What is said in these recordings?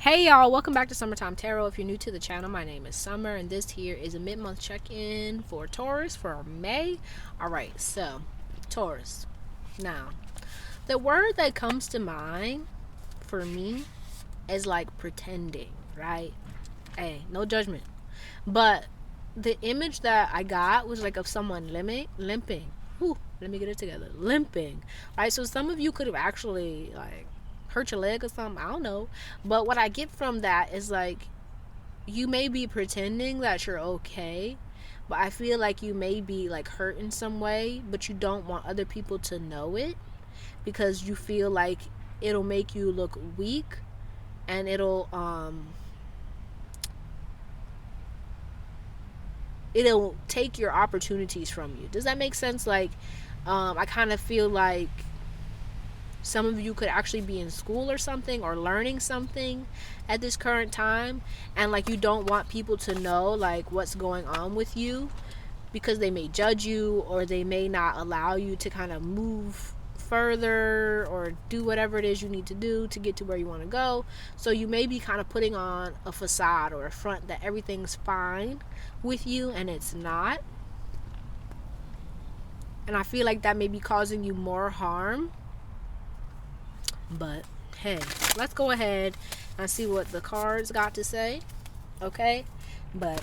Hey y'all, welcome back to Summertime Tarot. If you're new to the channel, my name is Summer and this here is a mid-month check-in for Taurus for May. Alright, so Taurus. Now, the word that comes to mind for me is like pretending, right? Hey, no judgment. But the image that I got was like of someone limping. Ooh, let me get it together. Limping. Right? So some of you could have actually like hurt your leg or something. I don't know. But what I get from that is like you may be pretending that you're okay, but I feel like you may be like hurt in some way, but you don't want other people to know it because you feel like it'll make you look weak and it'll take your opportunities from you. Does that make sense? Like I kind of feel like some of you could actually be in school or something or learning something at this current time, and like you don't want people to know like what's going on with you because they may judge you or they may not allow you to kind of move further or do whatever it is you need to do to get to where you want to go. So you may be kind of putting on a facade or a front that everything's fine with you and it's not. And I feel like that may be causing you more harm. But hey, let's go ahead and see what the cards got to say. Okay? But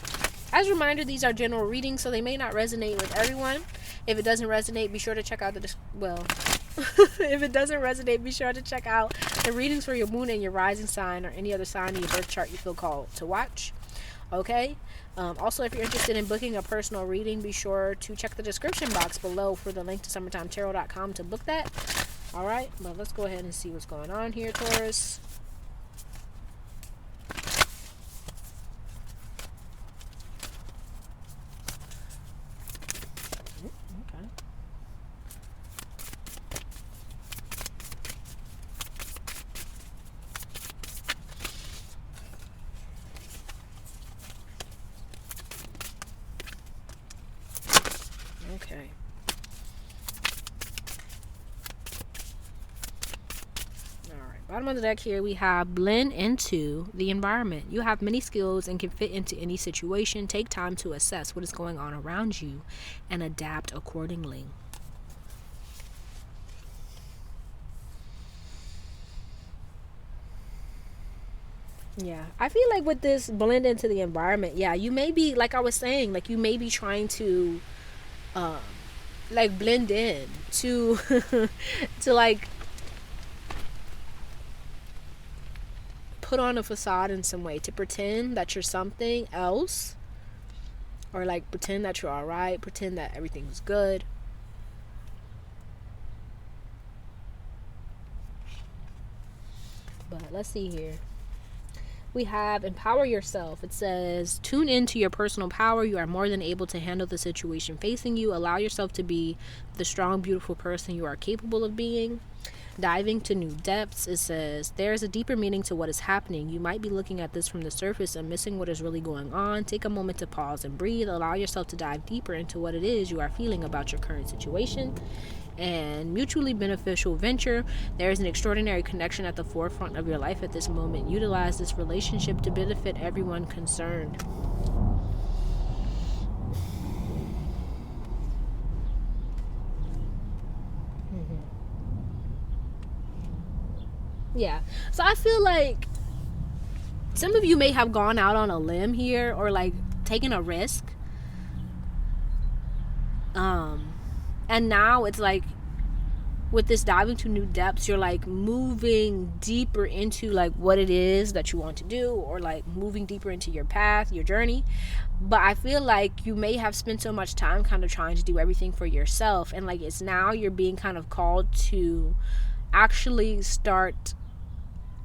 as a reminder, these are general readings, so they may not resonate with everyone. If it doesn't resonate, be sure to check out if it doesn't resonate, be sure to check out the readings for your moon and your rising sign or any other sign in your birth chart you feel called to watch. Okay? Also, if you're interested in booking a personal reading, be sure to check the description box below for the link to summertimetarot.com to book that. Alright, but let's go ahead and see what's going on here, Taurus. Okay. Alright, bottom of the deck here we have blend into the environment. You have many skills and can fit into any situation. Take time to assess what is going on around you and adapt accordingly. Yeah, I feel like with this blend into the environment, yeah, you may be, like I was saying, like you may be trying to like blend in to to like put on a facade in some way, to pretend that you're something else, or like pretend that you're all right, pretend that everything's good. But let's see here. We have empower yourself. It says tune into your personal power. You are more than able to handle the situation facing you. Allow yourself to be the strong, beautiful person you are capable of being. Diving to new depths. It says there is a deeper meaning to what is happening. You might be looking at this from the surface and missing what is really going on. Take a moment to pause and breathe. Allow yourself to dive deeper into what it is you are feeling about your current situation. And mutually beneficial venture. There is an extraordinary connection at the forefront of your life at this moment. Utilize this relationship to benefit everyone concerned. Yeah, so I feel like some of you may have gone out on a limb here or like taken a risk, and now it's like with this diving to new depths, you're like moving deeper into like what it is that you want to do, or like moving deeper into your path, your journey. But I feel like you may have spent so much time kind of trying to do everything for yourself, and like it's now you're being kind of called to actually start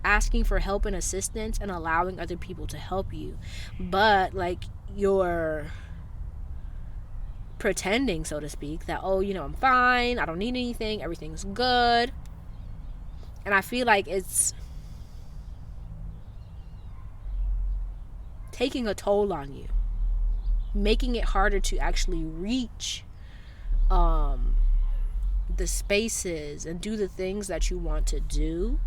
asking for help and assistance and allowing other people to help you. But like you're pretending, so to speak, that, oh, I'm fine, I don't need anything, everything's good. And I feel like it's taking a toll on you, making it harder to actually reach the spaces and do the things that you want to do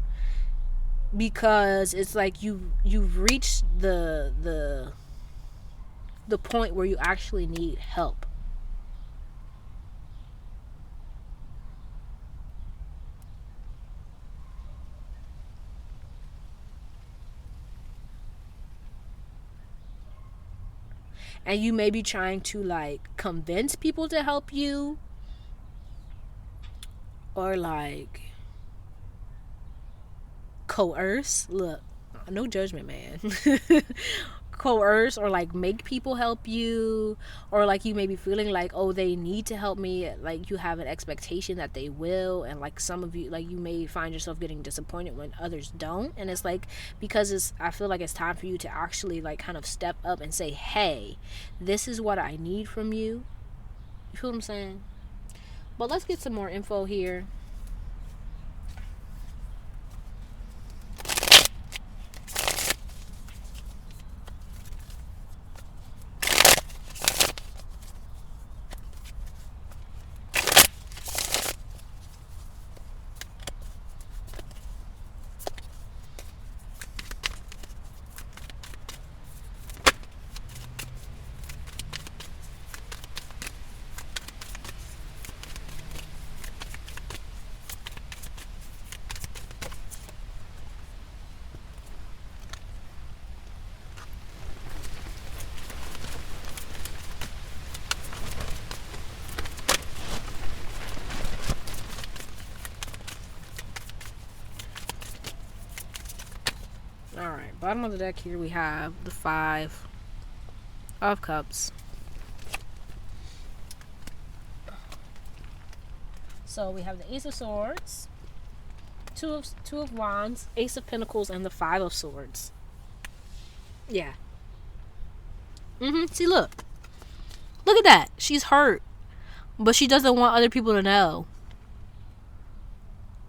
because it's like you've reached the point where you actually need help. And you may be trying to like convince people to help you, or like coerce. Look, no judgment, man. Coerce or like make people help you, or like you may be feeling like, oh, they need to help me, like you have an expectation that they will, and like some of you, like you may find yourself getting disappointed when others don't, and it's like, because it's, I feel like it's time for you to actually like kind of step up and say, hey, this is what I need from you. You feel what I'm saying? But let's get some more info here. All right, bottom of the deck here we have the 5 of Cups. So we have the Ace of Swords, two of Wands, Ace of Pentacles, and the 5 of Swords. Yeah. See, look at that. She's hurt, but she doesn't want other people to know.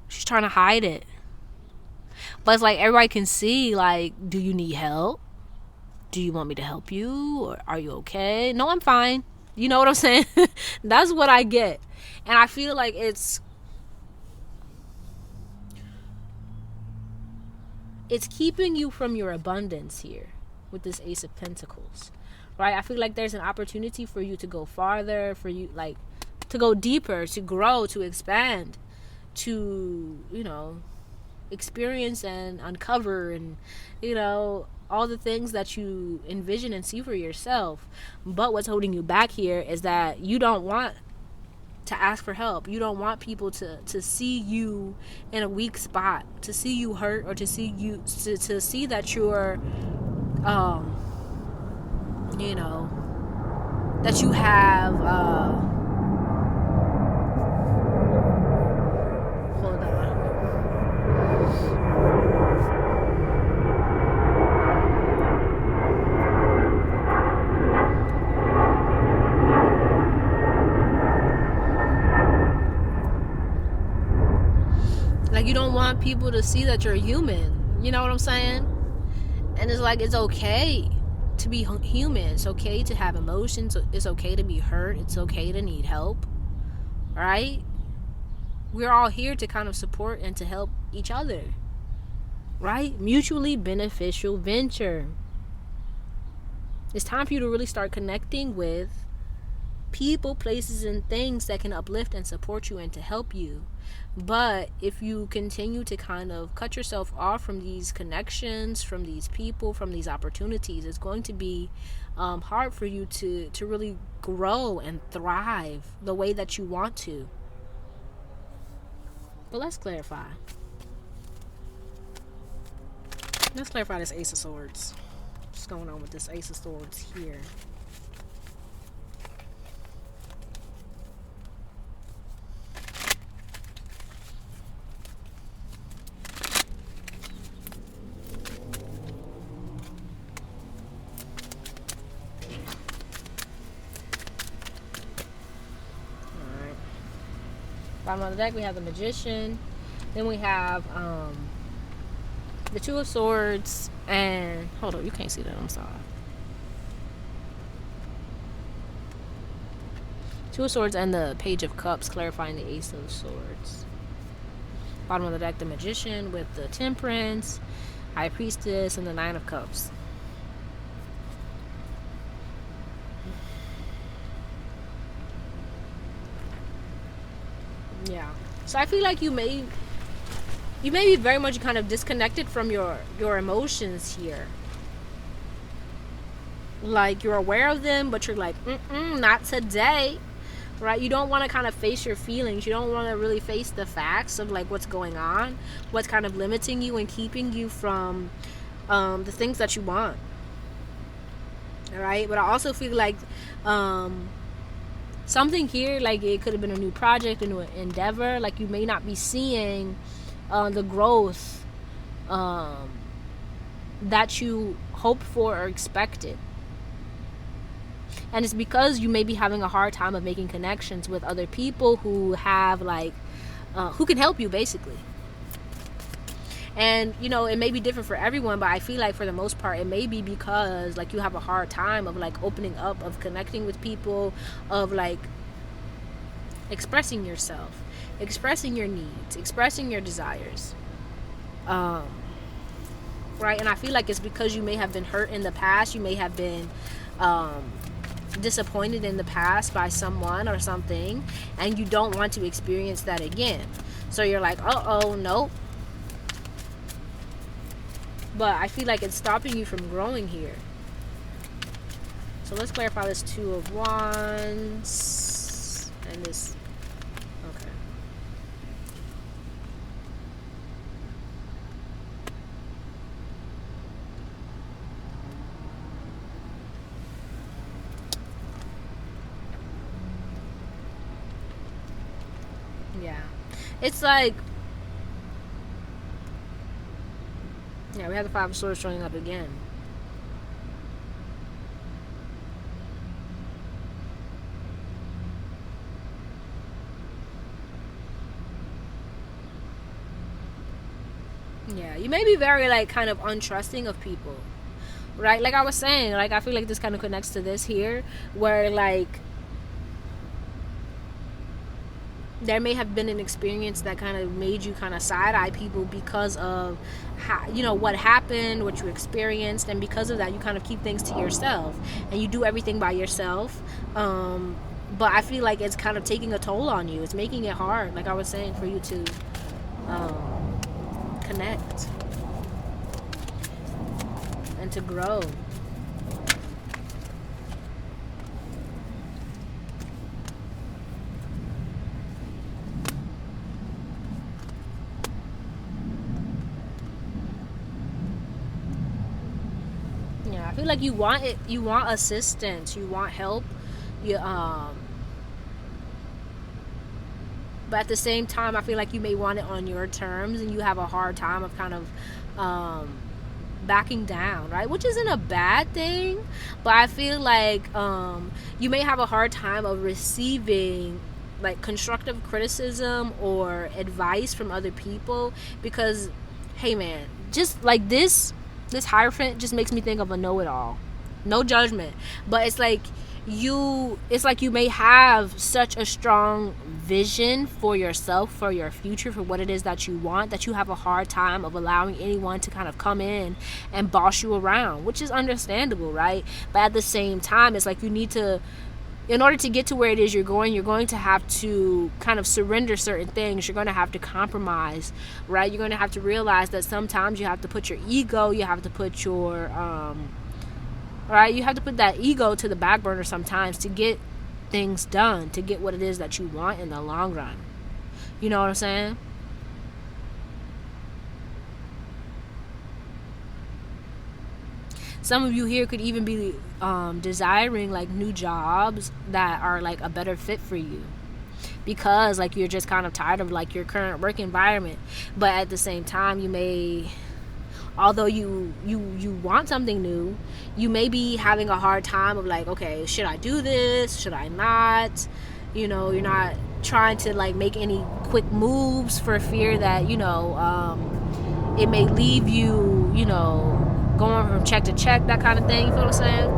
She's trying to hide it. But it's like everybody can see, like, do you need help? Do you want me to help you? Or are you okay? No, I'm fine. You know what I'm saying? That's what I get. And I feel like it's keeping you from your abundance here with this Ace of Pentacles. Right? I feel like there's an opportunity for you to go farther, for you, like, to go deeper, to grow, to expand, to, you know, experience and uncover, and, you know, all the things that you envision and see for yourself. But what's holding you back here is that you don't want to ask for help. You don't want people to see you in a weak spot, to see you hurt, or to see you to see that you're you know, that you have hold on. Like, you don't want people to see that you're human. You know what I'm saying? And it's like, it's okay to be human. It's okay to have emotions. It's okay to be hurt. It's okay to need help. Right? We're all here to kind of support and to help each other. Right? Mutually beneficial venture. It's time for you to really start connecting with people, places, and things that can uplift and support you and to help you. But if you continue to kind of cut yourself off from these connections, from these people, from these opportunities, it's going to be hard for you to really grow and thrive the way that you want to. But let's clarify. Let's clarify this Ace of Swords. What's going on with this Ace of Swords here? Bottom of the deck we have the Magician. Then we have the 2 of Swords, and hold on, you can't see that, I'm sorry. 2 of Swords and the Page of Cups, clarifying the Ace of Swords. Bottom of the deck, the Magician with the Temperance, High Priestess, and the Nine of Cups. Yeah. So I feel like you may be very much kind of disconnected from your emotions here. Like, you're aware of them, but you're like, not today. Right? You don't want to kind of face your feelings. You don't want to really face the facts of like what's going on, what's kind of limiting you and keeping you from the things that you want. All right? But I also feel like something here, like it could have been a new project, a new endeavor. Like, you may not be seeing the growth that you hoped for or expected. And it's because you may be having a hard time of making connections with other people who have like who can help you, basically. And it may be different for everyone, but I feel like for the most part it may be because like you have a hard time of like opening up, of connecting with people, of like expressing yourself, expressing your needs, expressing your desires. Right? And I feel like it's because you may have been hurt in the past. You may have been disappointed in the past by someone or something, and you don't want to experience that again. So you're like, nope. But I feel like it's stopping you from growing here. So let's clarify this Two of Wands and this. Okay. Yeah. It's like, yeah, we have the Five of Swords showing up again. Yeah, you may be very like kind of untrusting of people, right? Like I was saying, like I feel like this kind of connects to this here, where like there may have been an experience that kind of made you kind of side-eye people because of how, what happened, what you experienced, and because of that you kind of keep things to yourself and you do everything by yourself. But I feel like it's kind of taking a toll on you. It's making it hard, like I was saying, for you to connect and to grow. I feel like you want it. You want assistance. You want help. But at the same time, I feel like you may want it on your terms, and you have a hard time of kind of backing down, right? Which isn't a bad thing, but I feel like you may have a hard time of receiving like constructive criticism or advice from other people, because, hey man, just like this Hierophant just makes me think of a know-it-all. No judgment, but it's like you may have such a strong vision for yourself, for your future, for what it is that you want, that you have a hard time of allowing anyone to kind of come in and boss you around, which is understandable, right? But at the same time, it's like you need to, in order to get to where it is you're going to have to kind of surrender certain things. You're going to have to compromise, right? You're going to have to realize that sometimes you have to put your ego, you have to put your, right? You have to put that ego to the back burner sometimes to get things done, to get what it is that you want in the long run. You know what I'm saying? Some of you here could even be desiring like new jobs that are like a better fit for you, because like you're just kind of tired of like your current work environment. But at the same time, you may, although you want something new, you may be having a hard time of like, okay, should I do this? Should I not? You're not trying to like make any quick moves for fear that, it may leave you, going from check to check, that kind of thing. You feel what I'm saying?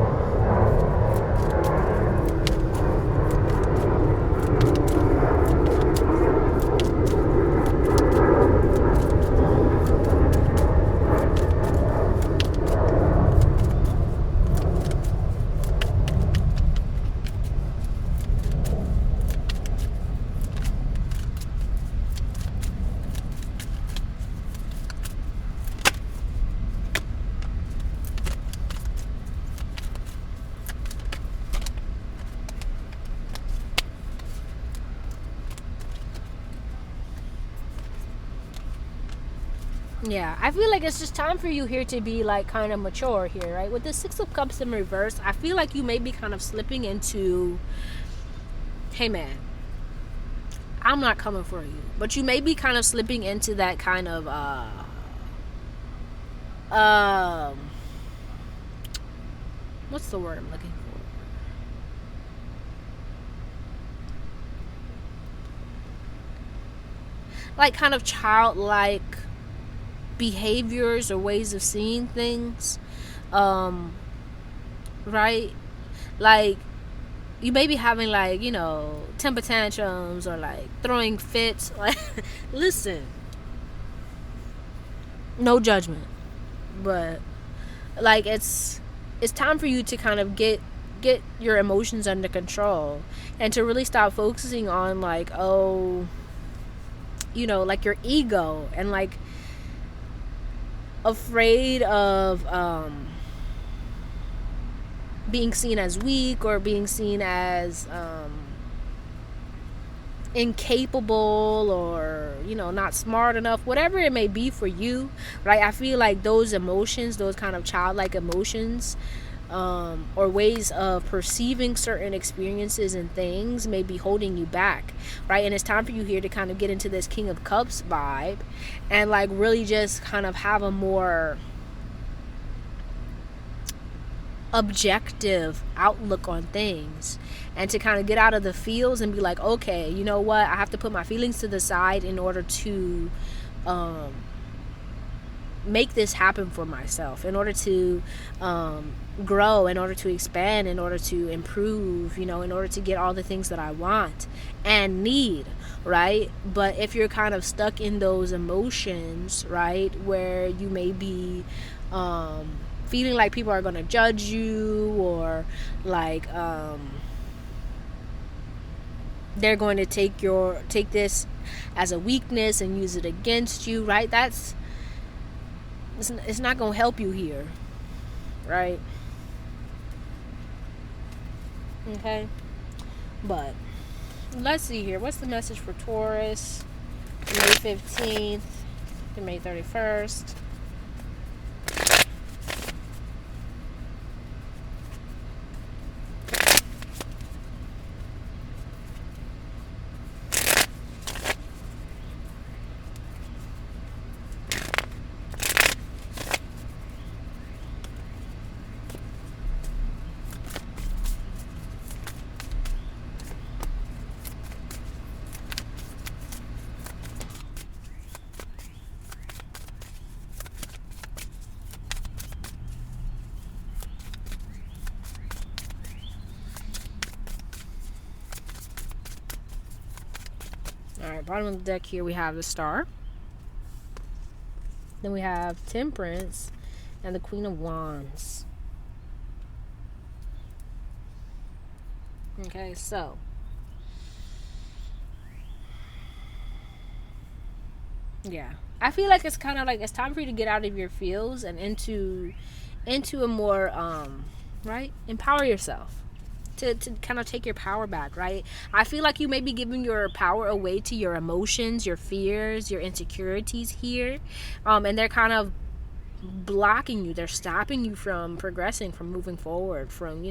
Yeah, I feel like it's just time for you here to be like kind of mature here, right? With the Six of Cups in reverse, I feel like you may be kind of slipping into, hey man, I'm not coming for you. But you may be kind of slipping into that kind of um what's the word I'm looking for? Like kind of childlike behaviors or ways of seeing things. Right? Like you may be having like, temper tantrums or like throwing fits. Like listen, no judgment. But like it's time for you to kind of get your emotions under control and to really stop focusing on like, oh, like your ego and like afraid of being seen as weak or being seen as incapable or not smart enough, whatever it may be for you, right? I feel like those emotions, those kind of childlike emotions, or ways of perceiving certain experiences and things may be holding you back, right? And it's time for you here to kind of get into this King of Cups vibe and like really just kind of have a more objective outlook on things and to kind of get out of the feels and be like, okay, you know what, I have to put my feelings to the side in order to make this happen for myself, in order to grow, in order to expand, in order to improve, in order to get all the things that I want and need, right? But if you're kind of stuck in those emotions, right, where you may be feeling like people are going to judge you or like they're going to take this as a weakness and use it against you, right? It's not going to help you here, right? Okay, but let's see here. What's the message for Taurus, May 15th to May 31st? Alright, bottom of the deck here we have the Star. Then we have Temperance and the Queen of Wands. Okay, so yeah, I feel like it's kind of like it's time for you to get out of your feels and into a more right, empower yourself to kind of take your power back, right? I feel like you may be giving your power away to your emotions, your fears, your insecurities here, and they're kind of blocking you. They're stopping you from progressing, from moving forward, from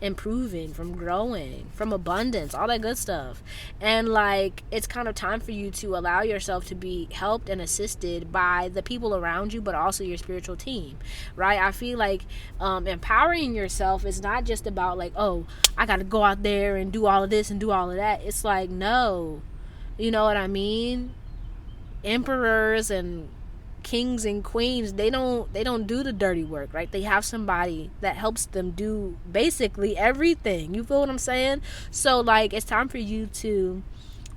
improving, from growing, from abundance, all that good stuff. And like it's kind of time for you to allow yourself to be helped and assisted by the people around you, but also your spiritual team, right? I feel like empowering yourself is not just about like, oh, I gotta go out there and do all of this and do all of that. It's like, no, you know what I mean? Emperors and kings and queens, they don't do the dirty work, right? They have somebody that helps them do basically everything. You feel what I'm saying? So like it's time for you to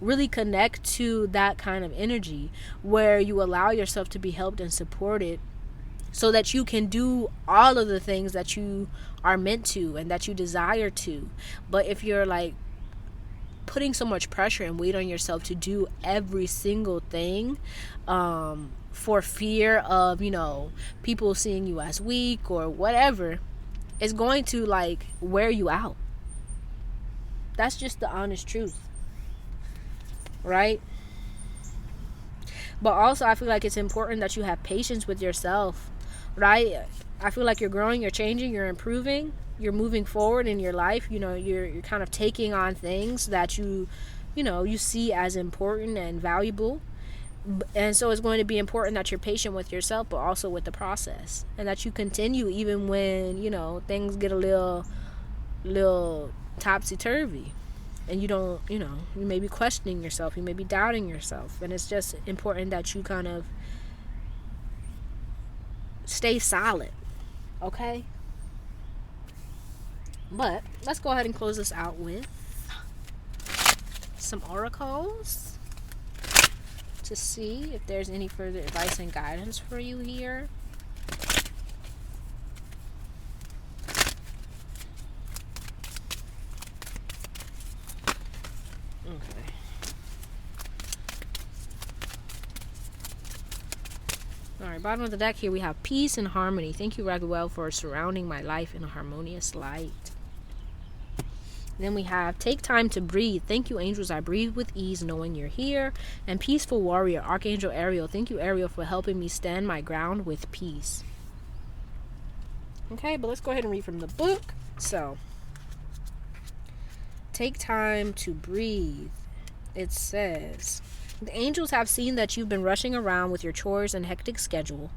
really connect to that kind of energy where you allow yourself to be helped and supported so that you can do all of the things that you are meant to and that you desire to. But if you're like putting so much pressure and weight on yourself to do every single thing for fear of people seeing you as weak or whatever, it's going to like wear you out. That's just the honest truth, right? But also, I feel like it's important that you have patience with yourself, right? I feel like you're growing, you're changing, you're improving, you're moving forward in your life. You know, you're kind of taking on things that you see as important and valuable. And so it's going to be important that you're patient with yourself, but also with the process, and that you continue even when things get a little topsy-turvy, and you may be questioning yourself, you may be doubting yourself, and it's just important that you kind of stay solid. Okay, but let's go ahead and close this out with some oracles to see if there's any further advice and guidance for you here. Okay. Alright, bottom of the deck here we have peace and harmony. Thank you, Raguel, for surrounding my life in a harmonious light. Then we have take time to breathe. Thank you, angels. I breathe with ease knowing you're here. And peaceful warrior, Archangel Ariel. Thank you, Ariel, for helping me stand my ground with peace. Okay, but let's go ahead and read from the book. So, take time to breathe. It says, the angels have seen that you've been rushing around with your chores and hectic schedule,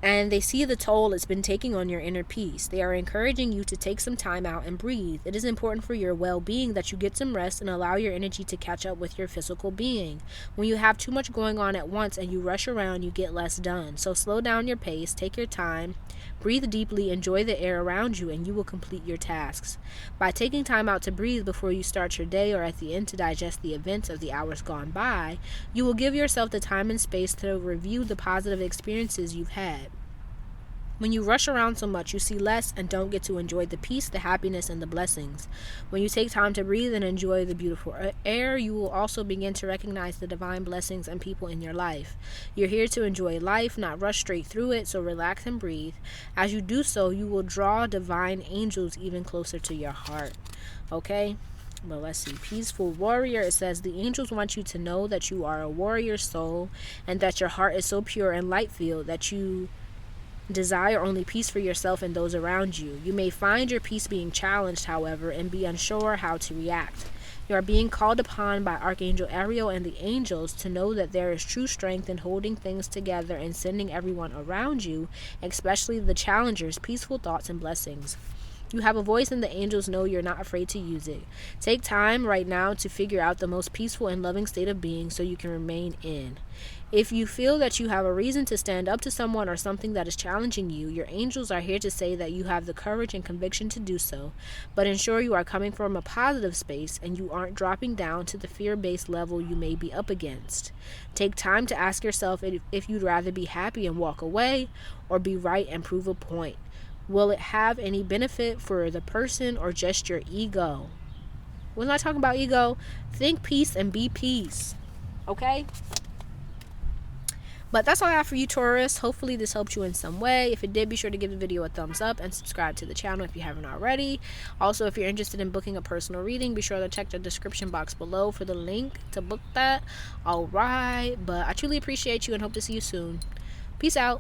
and they see the toll it's been taking on your inner peace. They are encouraging you to take some time out and breathe. It is important for your well-being that you get some rest and allow your energy to catch up with your physical being. When you have too much going on at once and you rush around, you get less done. So slow down your pace, take your time, breathe deeply, enjoy the air around you, and you will complete your tasks. By taking time out to breathe before you start your day or at the end to digest the events of the hours gone by, you will give yourself the time and space to review the positive experiences you've had. When you rush around so much, you see less and don't get to enjoy the peace, the happiness, and the blessings. When you take time to breathe and enjoy the beautiful air, you will also begin to recognize the divine blessings and people in your life. You're here to enjoy life, not rush straight through it, so relax and breathe. As you do so, you will draw divine angels even closer to your heart. Okay? Well, let's see. Peaceful warrior. It says, the angels want you to know that you are a warrior soul and that your heart is so pure and light-filled that you desire only peace for yourself and those around you. You may find your peace being challenged, however, and be unsure how to react. You are being called upon by Archangel Ariel and the angels to know that there is true strength in holding things together and sending everyone around you, especially the challengers, peaceful thoughts and blessings. You have a voice and the angels know you're not afraid to use it. Take time right now to figure out the most peaceful and loving state of being so you can remain in. If you feel that you have a reason to stand up to someone or something that is challenging you, your angels are here to say that you have the courage and conviction to do so, but ensure you are coming from a positive space and you aren't dropping down to the fear-based level you may be up against. Take time to ask yourself if you'd rather be happy and walk away or be right and prove a point. Will it have any benefit for the person or just your ego? We're not talking about ego. Think peace and be peace. Okay? But that's all I have for you, Taurus. Hopefully this helped you in some way. If it did, be sure to give the video a thumbs up and subscribe to the channel if you haven't already. Also, if you're interested in booking a personal reading, be sure to check the description box below for the link to book that. Alright, but I truly appreciate you and hope to see you soon. Peace out.